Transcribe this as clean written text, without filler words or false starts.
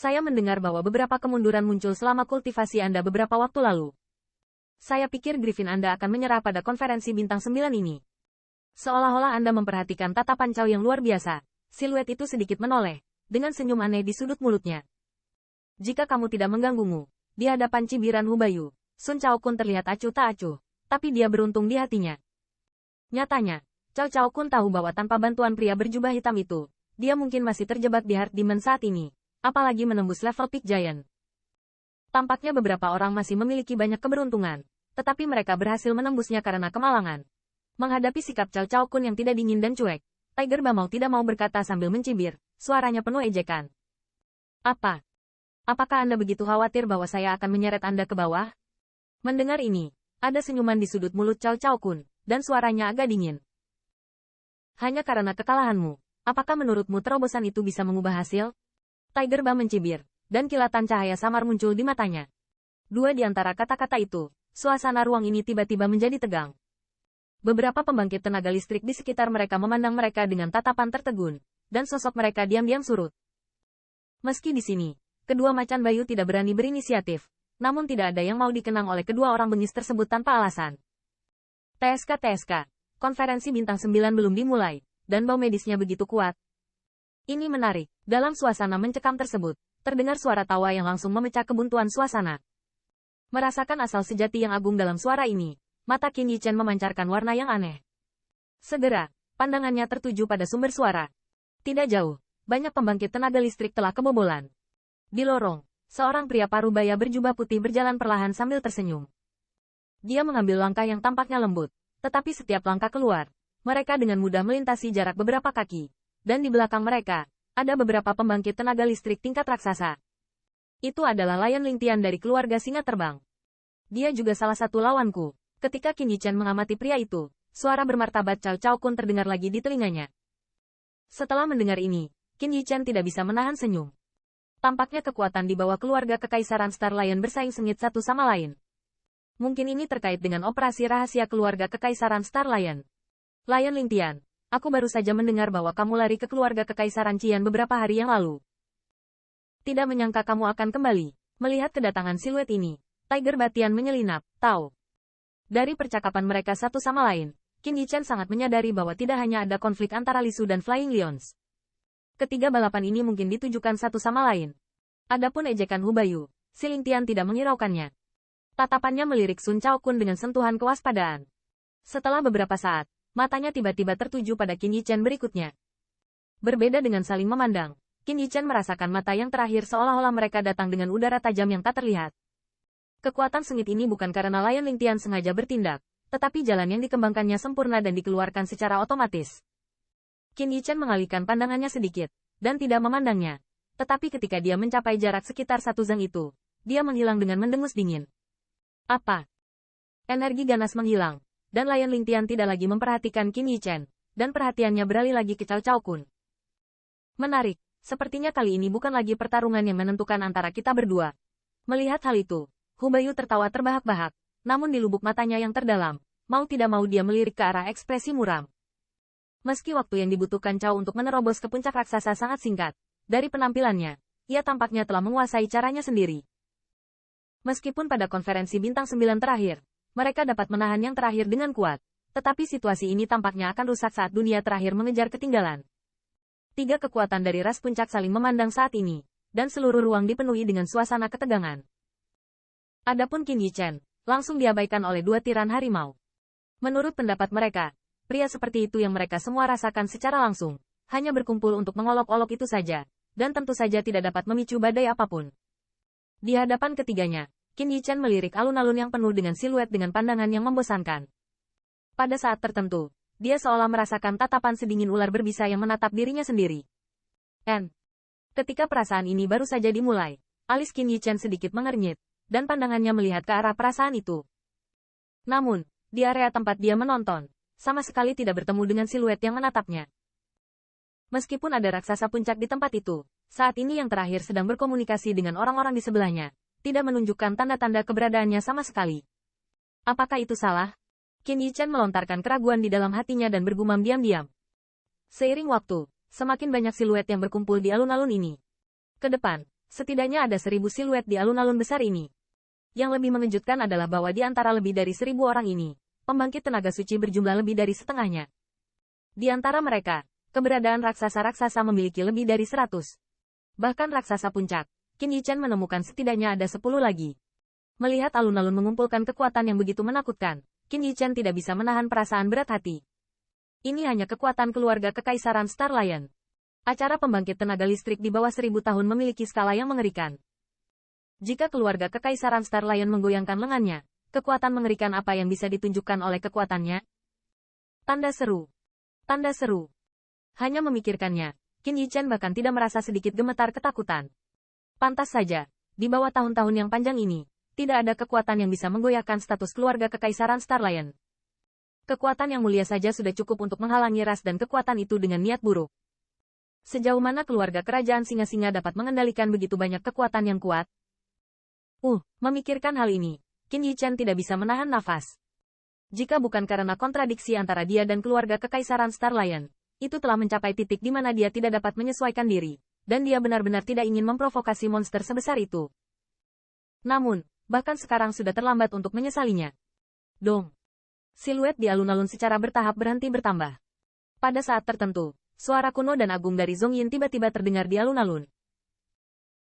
Saya mendengar bahwa beberapa kemunduran muncul selama kultivasi Anda beberapa waktu lalu. Saya pikir Griffin Anda akan menyerah pada konferensi bintang 9 ini. Seolah-olah Anda memperhatikan tatapan Chow yang luar biasa. Siluet itu sedikit menoleh, dengan senyum aneh di sudut mulutnya. Jika kamu tidak mengganggumu, di hadapan cibiran Hubayu, Sun Chaokun terlihat acuh tak acuh, tapi dia beruntung di hatinya. Nyatanya, Chow Chaokun tahu bahwa tanpa bantuan pria berjubah hitam itu, dia mungkin masih terjebak di Heart Demon saat ini, apalagi menembus level Peak Giant. Tampaknya beberapa orang masih memiliki banyak keberuntungan, tetapi mereka berhasil menembusnya karena kemalangan. Menghadapi sikap Chow Chaokun yang tidak dingin dan cuek, Tiger Ba mau tidak mau berkata sambil mencibir, suaranya penuh ejekan. Apa? Apakah Anda begitu khawatir bahwa saya akan menyeret Anda ke bawah? Mendengar ini, ada senyuman di sudut mulut Chow Chaokun, dan suaranya agak dingin. Hanya karena kekalahanmu, apakah menurutmu terobosan itu bisa mengubah hasil? Tiger Ba mencibir, dan kilatan cahaya samar muncul di matanya. Dua di antara kata-kata itu, suasana ruang ini tiba-tiba menjadi tegang. Beberapa pembangkit tenaga listrik di sekitar mereka memandang mereka dengan tatapan tertegun, dan sosok mereka diam-diam surut. Meski di sini, kedua macan bayu tidak berani berinisiatif, namun tidak ada yang mau dikenang oleh kedua orang bengis tersebut tanpa alasan. TSK, konferensi bintang 9 belum dimulai, dan bau medisnya begitu kuat. Ini menarik, dalam suasana mencekam tersebut, terdengar suara tawa yang langsung memecah kebuntuan suasana. Merasakan asal sejati yang agung dalam suara ini, mata Qin Yichen memancarkan warna yang aneh. Segera, pandangannya tertuju pada sumber suara. Tidak jauh, banyak pembangkit tenaga listrik telah kebobolan. Di lorong, seorang pria parubaya berjubah putih berjalan perlahan sambil tersenyum. Dia mengambil langkah yang tampaknya lembut, tetapi setiap langkah keluar, mereka dengan mudah melintasi jarak beberapa kaki, dan di belakang mereka, ada beberapa pembangkit tenaga listrik tingkat raksasa. Itu adalah Lion Lingtian dari keluarga singa terbang. Dia juga salah satu lawanku. Ketika Qin Yichen mengamati pria itu, suara bermartabat Chow Chaokun terdengar lagi di telinganya. Setelah mendengar ini, Qin Yichen tidak bisa menahan senyum. Tampaknya kekuatan di bawah keluarga kekaisaran Star Lion bersaing sengit satu sama lain. Mungkin ini terkait dengan operasi rahasia keluarga kekaisaran Star Lion. Lion Lingtian, aku baru saja mendengar bahwa kamu lari ke keluarga kekaisaran Qian beberapa hari yang lalu. Tidak menyangka kamu akan kembali. Melihat kedatangan siluet ini, Tiger Batian menyelinap, tahu. Dari percakapan mereka satu sama lain, Qin Yichen sangat menyadari bahwa tidak hanya ada konflik antara Li Su dan Flying Lions. Ketiga balapan ini mungkin ditujukan satu sama lain. Adapun ejekan Hubayu, si Lingtian tidak menghiraukannya. Tatapannya melirik Sun Chaokun dengan sentuhan kewaspadaan. Setelah beberapa saat, matanya tiba-tiba tertuju pada Qin Yichen berikutnya. Berbeda dengan saling memandang, Qin Yichen merasakan mata yang terakhir seolah-olah mereka datang dengan udara tajam yang tak terlihat. Kekuatan sengit ini bukan karena Lion Lingtian sengaja bertindak, tetapi jalan yang dikembangkannya sempurna dan dikeluarkan secara otomatis. Qin Yichen mengalihkan pandangannya sedikit, dan tidak memandangnya. Tetapi ketika dia mencapai jarak sekitar satu zang itu, dia menghilang dengan mendengus dingin. Apa? Energi ganas menghilang, dan Lion Lingtian tidak lagi memperhatikan Qin Yichen, dan perhatiannya beralih lagi ke Chow Chaokun. Menarik, sepertinya kali ini bukan lagi pertarungan yang menentukan antara kita berdua. Melihat hal itu, Hubayu tertawa terbahak-bahak, namun di lubuk matanya yang terdalam, mau tidak mau dia melirik ke arah ekspresi muram. Meski waktu yang dibutuhkan Chow untuk menerobos ke puncak raksasa sangat singkat, dari penampilannya, ia tampaknya telah menguasai caranya sendiri. Meskipun pada konferensi bintang 9 terakhir, mereka dapat menahan yang terakhir dengan kuat, tetapi situasi ini tampaknya akan rusak saat dunia terakhir mengejar ketinggalan. Tiga kekuatan dari ras puncak saling memandang saat ini, dan seluruh ruang dipenuhi dengan suasana ketegangan. Adapun Qin Yichen, langsung diabaikan oleh dua tiran harimau. Menurut pendapat mereka, pria seperti itu yang mereka semua rasakan secara langsung, hanya berkumpul untuk mengolok-olok itu saja, dan tentu saja tidak dapat memicu badai apapun. Di hadapan ketiganya, Qin Yichen melirik alun-alun yang penuh dengan siluet dengan pandangan yang membosankan. Pada saat tertentu, dia seolah merasakan tatapan sedingin ular berbisa yang menatap dirinya sendiri. Ketika perasaan ini baru saja dimulai, alis Qin Yichen sedikit mengernyit, dan pandangannya melihat ke arah perasaan itu. Namun, di area tempat dia menonton, sama sekali tidak bertemu dengan siluet yang menatapnya. Meskipun ada raksasa puncak di tempat itu, saat ini yang terakhir sedang berkomunikasi dengan orang-orang di sebelahnya, tidak menunjukkan tanda-tanda keberadaannya sama sekali. Apakah itu salah? Qin Yichen melontarkan keraguan di dalam hatinya dan bergumam diam-diam. Seiring waktu, semakin banyak siluet yang berkumpul di alun-alun ini. Ke depan, Setidaknya ada 1000 siluet di alun-alun besar ini. Yang lebih mengejutkan adalah bahwa di antara lebih dari 1000 orang ini, pembangkit tenaga suci berjumlah lebih dari setengahnya. Di antara mereka, keberadaan raksasa-raksasa memiliki lebih dari 100. Bahkan raksasa puncak, Qin Yichen menemukan setidaknya ada 10 lagi. Melihat alun-alun mengumpulkan kekuatan yang begitu menakutkan, Qin Yichen tidak bisa menahan perasaan berat hati. Ini hanya kekuatan keluarga kekaisaran Star Lion. Acara pembangkit tenaga listrik di bawah 1000 tahun memiliki skala yang mengerikan. Jika keluarga kekaisaran Star Lion menggoyangkan lengannya, kekuatan mengerikan apa yang bisa ditunjukkan oleh kekuatannya? Tanda seru. Tanda seru. Hanya memikirkannya, Qin Yichen bahkan tidak merasa sedikit gemetar ketakutan. Pantas saja, di bawah tahun-tahun yang panjang ini, tidak ada kekuatan yang bisa menggoyahkan status keluarga kekaisaran Star Lion. Kekuatan yang mulia saja sudah cukup untuk menghalangi ras dan kekuatan itu dengan niat buruk. Sejauh mana keluarga kerajaan singa-singa dapat mengendalikan begitu banyak kekuatan yang kuat? Memikirkan hal ini, Qin Yichen tidak bisa menahan nafas. Jika bukan karena kontradiksi antara dia dan keluarga kekaisaran Star Lion, itu telah mencapai titik di mana dia tidak dapat menyesuaikan diri, dan dia benar-benar tidak ingin memprovokasi monster sebesar itu. Namun, bahkan sekarang sudah terlambat untuk menyesalinya. Dong. Siluet di alun-alun secara bertahap berhenti bertambah. Pada saat tertentu, suara kuno dan agung dari Zhong Yin tiba-tiba terdengar di alun-alun.